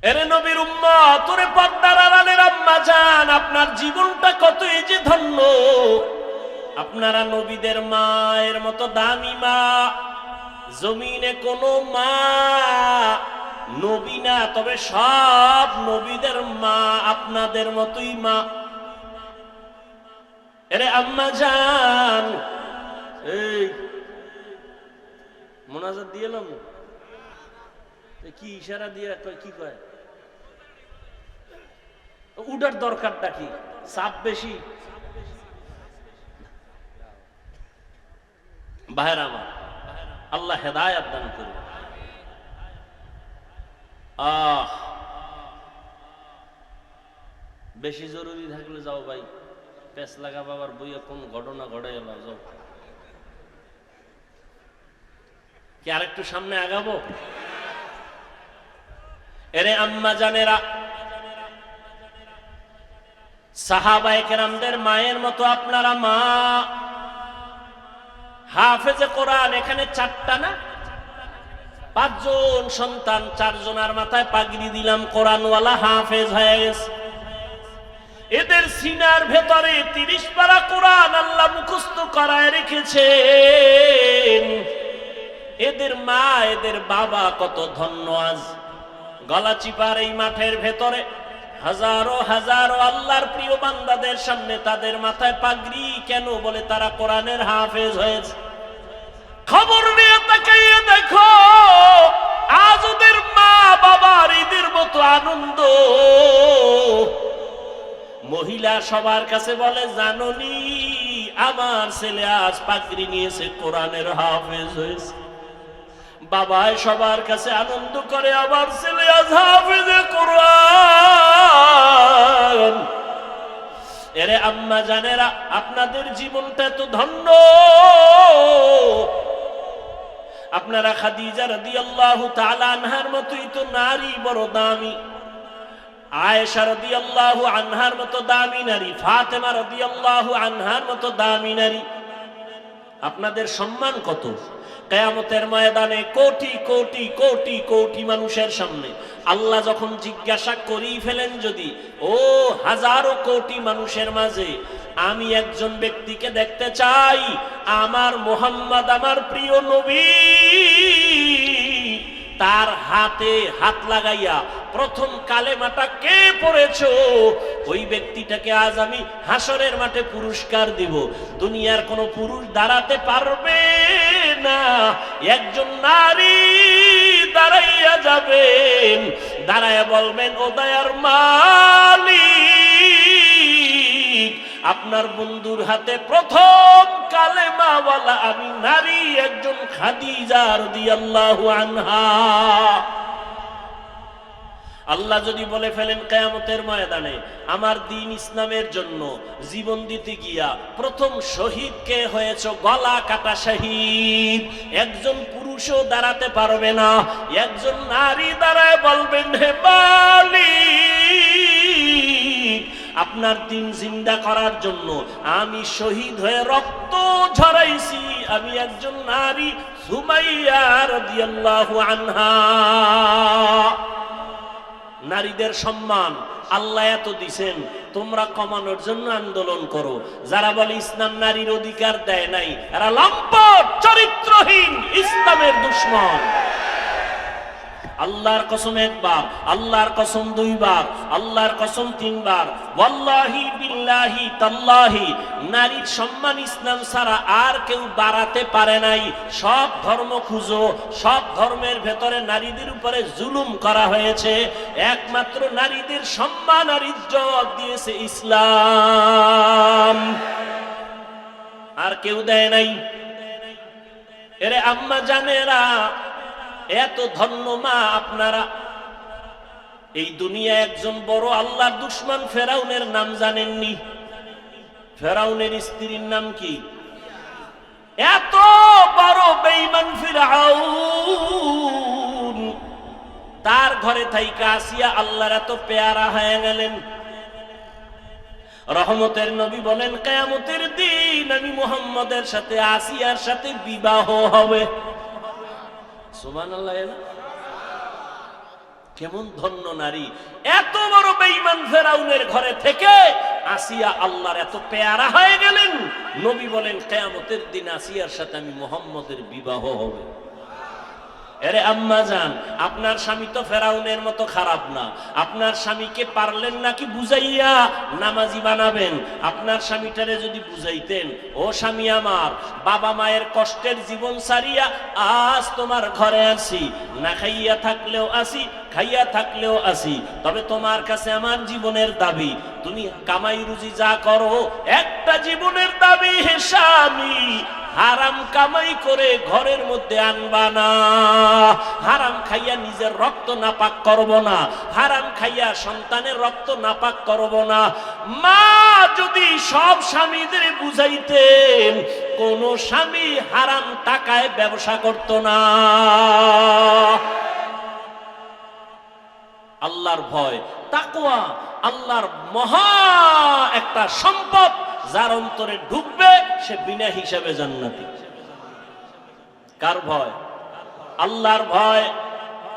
এরে নবীর উম্মত, ওরে পর্দার আড়ালের আম্মা জান, আপনার জীবনটা কতই যে ধন্য। আপনারা নবীদের মায়ের মতো দামি মা। জমিনে কোনো মা নবী না, তবে সব নবীদের মা আপনাদের মতোই মা। এরে আম্মা জান, এই মোনাজাত দিয়ে এলাম, কি ইশারা দিয়ে কি কয়? উডার দরকারটা কি? চাপ বেশি? ভাইরা আমার, আল্লাহ হেদায়েত দান করুন। বেশি জরুরি থাকলে যাও ভাই, পেছ লাগা বাবার বইয়ে কোন ঘটনা ঘটে এলো, যাও। কি আরেকটু সামনে আগাবো? এরে আম্মা জানেরা, সাহাবায়ে কেরামদের মায়ের মতো আপনারা মা। হাফেজে কোরআন এখানে 4টা না 5 জন সন্তান, 4 জনের মাথায় পাগড়ি দিলাম, কোরআনওয়ালা হাফেজ হয়ে গেছে। এদের সিনার ভেতরে 30 পারা কোরআন আল্লাহ মুখস্থ করায় রেখেছেন। এদের মা, এদের বাবা কত ধন্য। আজ গলাচিপার এই মাঠের ভেতরে হাজারো হাজারো আল্লাহর প্রিয় বান্দাদের সামনে তাদের মাথায় পাগড়ি কেন? বলে তারা কোরআনের হাফেজ হয়েছে। খবর নিয়ে তাকাইয়ে দেখো, আজ ওদের মা বাবার ঈদের মতো আনন্দ। মহিলা সবার কাছে বলে, জাননি আমার ছেলে আজ পাগড়ি নিয়েছে, কোরআনের হাফেজ হয়েছে। বাবাই সবার কাছে আনন্দ করে, আমার ছেলে আজ হাফেজে কোরআন। এরে আম্মা জানেরা, আপনাদের জীবনটা তো ধন্য। আপনারা খাদিজা রাদিয়াল্লাহু তাআলা আনহার মতোই তো নারী, বড় দামি। আয়েশা রাদিয়াল্লাহু আনহার মতো দামি নারী, ফাতেমা রাদিয়াল্লাহু আনহার মতো দামি নারী। আপনাদের সম্মান কত? কিয়ামতের ময়দানে কোটি কোটি কোটি কোটি মানুষের সামনে আল্লাহ যখন জিজ্ঞাসা করেই ফেলেন, যদি ও হাজারো কোটি মানুষের মাঝে আমি একজন ব্যক্তিকে দেখতে চাই, আমার মুহাম্মদ, আমার প্রিয় নবী, তার হাতে হাত লাগাইয়া প্রথম কালেমাটা কে পড়েছো, ওই ব্যক্তিটাকে আজ আমি হাসরের মাঠে পুরস্কার দিব। দুনিয়ার কোন পুরুষ দাঁড়াতে পারবে না। একজন নারী দাঁড়াইয়া যাবেন, দাঁড়াইয়া বলবেন, ও দয়ার মালিক, আপনার বন্ধুর হাতে প্রথম কালেমাওয়ালা আমি নারী, একজন খাদিজা রাদিয়াল্লাহু আনহা। আল্লাহ যদি বলে ফেলেন কিয়ামতের ময়দানে, আমার দ্বীন ইসলামের জন্য জীবন দিতে গিয়া প্রথম শহীদ কে হয়েছ? গলা কাটা শহীদ। একজন পুরুষও দাঁড়াতে পারবে না। একজন নারী দাঁড়ায় বলবেন, হে মালিক, আপনার দ্বীন জিন্দা করার জন্য আমি শহীদ হয়ে রক্ত ঝরাইছি, আমি একজন নারী, সুমাইয়া রাদিয়াল্লাহু আনহা। নারীদের সম্মান আল্লাহ এত দিছেন, তোমরা কমানোর জন্য আন্দোলন করো। যারা বলে ইসলাম নারীর অধিকার দেয় নাই, এরা লম্পট, চরিত্রহীন, ইসলামের দুশমন। আল্লাহর কসম একবার, আল্লাহর কসম 2 বার, আল্লাহর কসম 3 বার, ওয়াল্লাহি বিল্লাহি তাল্লাহি, নারীর সম্মান ইসলাম ছাড়া আর কেউ বাড়াতে পারে নাই। সব ধর্ম খুঁজো, সব ধর্মের ভেতরে নারীদের উপরে জুলুম করা হয়েছে। একমাত্র নারীদের সম্মান আর ইজ্জত দিয়েছে ইসলাম, আর কেউ দেয় নাই। এরে আম্মা জানেরা, এত ধন্য মা আপনারা। এই দুনিয়া একজন বড় আল্লাহর দুশমন ফেরাউনের নাম জানেননি? ফেরাউনের স্ত্রীর নাম কি? এত বড় বেঈমান ফিরআউন, তার ঘরে থাইকা আসিয়া আল্লাহর এত পেয়ারা হয়ে গেলেন। রহমতের নবী বলেন, কিয়ামতের দিন আমি মুহাম্মদের সাথে আসিয়ার সাথে বিবাহ হবে। সুবহানাল্লাহ। কেমন ধন্য নারী! এত বড় বেঈমান ফেরাউনের ঘরে থেকে আসিয়া আল্লাহর এত পেয়ারা হয়ে গেলেন। নবী বলেন কিয়ামতের দিন আসিয়ার সাথে আমি মুহাম্মদের বিবাহ হবে। আরে আম্মা জান, আপনার স্বামী তো ফেরাউনের মতো খারাপ না। আপনার স্বামীকে পারলেন নাকি বুঝাইয়া নামাজি বানাবেন? আপনার স্বামীটারে যদি বুঝাইতেন, ও স্বামী আমার, বাবা মায়ের কষ্টের জীবন সারিয়া আজ তোমার ঘরে আসি, না খাইয়া থাকলেও আসি, খাইয়া থাকলেও আসি, তবে তোমার কাছে আমার জীবনের দাবি, তুমি কামাই রুজি যা করো, একটা জীবনের দাবি, হে স্বামী, হারাম কামাই করে ঘরের মধ্যে আনবা না। হারাম খাইয়া নিজের রক্ত নাপাক করব না, হারাম খাইয়া সন্তানের রক্ত নাপাক করব না। মা যদি সব স্বামীদের বুঝাইতেন, কোন স্বামী হারাম টাকায় ব্যবসা করত না। আল্লাহর ভয়, তাকওয়া আল্লাহর মহা একটা সম্পদ, যার অন্তরে ঢুকবে সে বিনা হিসাবে জান্নাতি। কার ভয়? আল্লাহর ভয়।